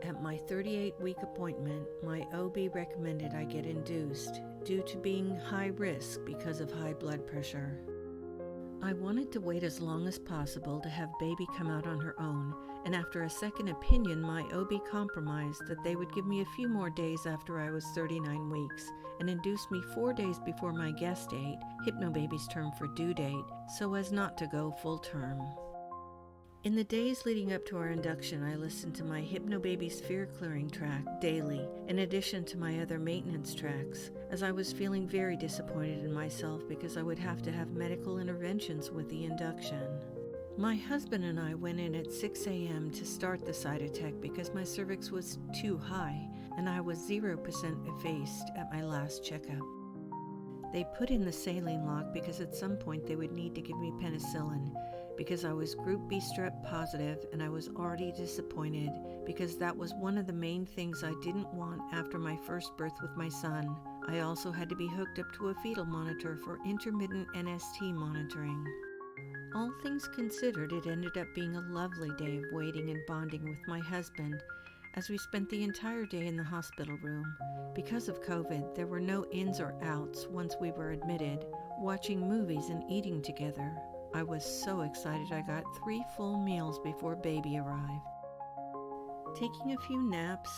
At my 38-week appointment, my OB recommended I get induced due to being high risk because of high blood pressure. I wanted to wait as long as possible to have baby come out on her own, and after a second opinion, my OB compromised that they would give me a few more days after I was 39 weeks and induced me 4 days before my guest date, Hypnobabies' term for due date, so as not to go full term. In the days leading up to our induction, I listened to my Hypnobabies fear-clearing track daily, in addition to my other maintenance tracks, as I was feeling very disappointed in myself because I would have to have medical interventions with the induction. My husband and I went in at 6 a.m. to start the side attack because my cervix was too high, and I was 0% effaced at my last checkup. They put in the saline lock because at some point they would need to give me penicillin, because I was group B strep positive, and I was already disappointed because that was one of the main things I didn't want after my first birth with my son. I also had to be hooked up to a fetal monitor for intermittent NST monitoring. All things considered, it ended up being a lovely day of waiting and bonding with my husband as we spent the entire day in the hospital room. Because of COVID, there were no ins or outs once we were admitted, watching movies and eating together. I was so excited I got 3 full meals before baby arrived. Taking a few naps,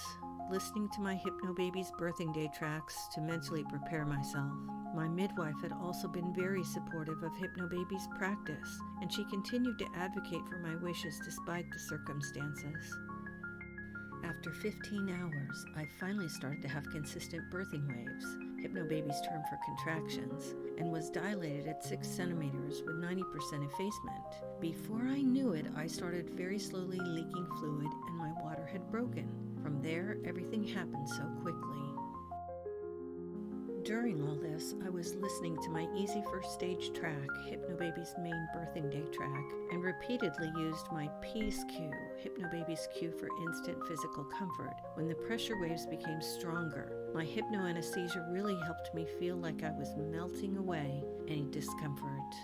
listening to my Hypnobabies birthing day tracks to mentally prepare myself. My midwife had also been very supportive of Hypnobabies practice, and she continued to advocate for my wishes despite the circumstances. After 15 hours, I finally started to have consistent birthing waves, Hypnobabies' term for contractions, and was dilated at 6 centimeters with 90% effacement. Before I knew it, I started very slowly leaking fluid and my water had broken. From there, everything happened so quickly. During all this, I was listening to my Easy First Stage track, Hypnobabies' main birthing day track, and repeatedly used my Peace cue, Hypnobabies' cue for instant physical comfort, when the pressure waves became stronger. My hypnoanesthesia really helped me feel like I was melting away any discomfort.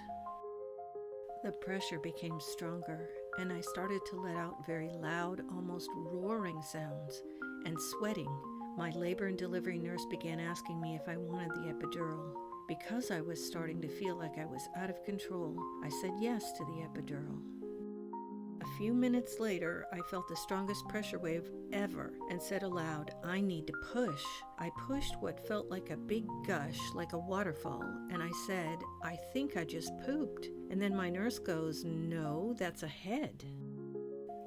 The pressure became stronger, and I started to let out very loud, almost roaring sounds, and sweating. My labor and delivery nurse began asking me if I wanted the epidural. Because I was starting to feel like I was out of control, I said yes to the epidural. A few minutes later, I felt the strongest pressure wave ever and said aloud, "I need to push." I pushed what felt like a big gush, like a waterfall, and I said, "I think I just pooped." And then my nurse goes, "No, that's a head."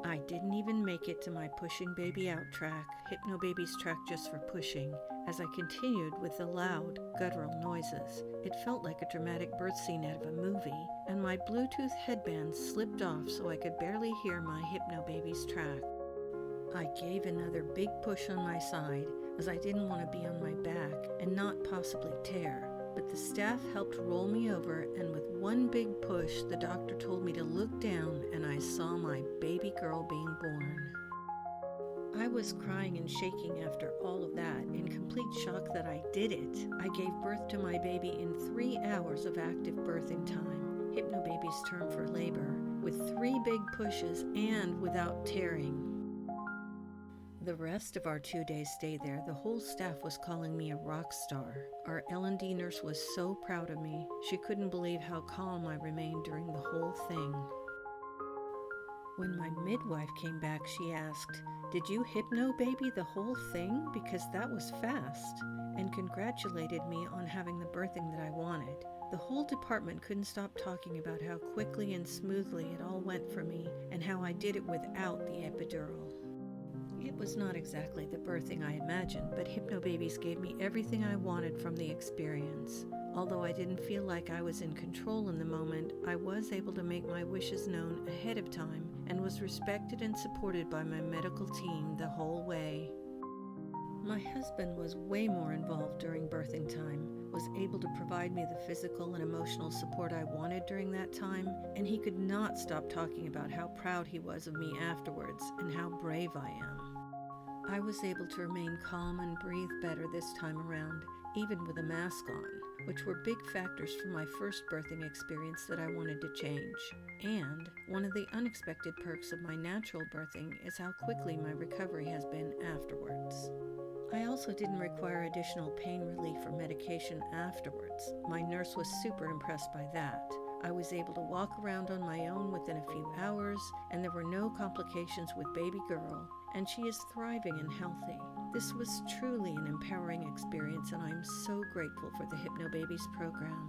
I didn't even make it to my pushing baby out track, Hypnobabies track just for pushing, as I continued with the loud, guttural noises. It felt like a dramatic birth scene out of a movie, and my Bluetooth headband slipped off so I could barely hear my Hypnobabies track. I gave another big push on my side, as I didn't want to be on my back and not possibly tear. But the staff helped roll me over, and with one big push, the doctor told me to look down, and I saw my baby girl being born. I was crying and shaking after all of that, in complete shock that I did it. I gave birth to my baby in 3 hours of active birthing time, Hypnobabies' term for labor, with 3 big pushes and without tearing. The rest of our 2-day stay there, the whole staff was calling me a rock star. Our L&D nurse was so proud of me. She couldn't believe how calm I remained during the whole thing. When my midwife came back, she asked, "Did you Hypnobaby the whole thing? Because that was fast," and congratulated me on having the birthing that I wanted. The whole department couldn't stop talking about how quickly and smoothly it all went for me and how I did it without the epidural. It was not exactly the birthing I imagined, but Hypnobabies gave me everything I wanted from the experience. Although I didn't feel like I was in control in the moment, I was able to make my wishes known ahead of time and was respected and supported by my medical team the whole way. My husband was way more involved during birthing time, was able to provide me the physical and emotional support I wanted during that time, and he could not stop talking about how proud he was of me afterwards and how brave I am. I was able to remain calm and breathe better this time around, even with a mask on. which were big factors from my first birthing experience that I wanted to change. And one of the unexpected perks of my natural birthing is how quickly my recovery has been afterwards. I also didn't require additional pain relief or medication afterwards. My nurse was super impressed by that. I was able to walk around on my own within a few hours, and there were no complications with baby girl, and she is thriving and healthy. This was truly an empowering experience, and I'm so grateful for the Hypnobabies program.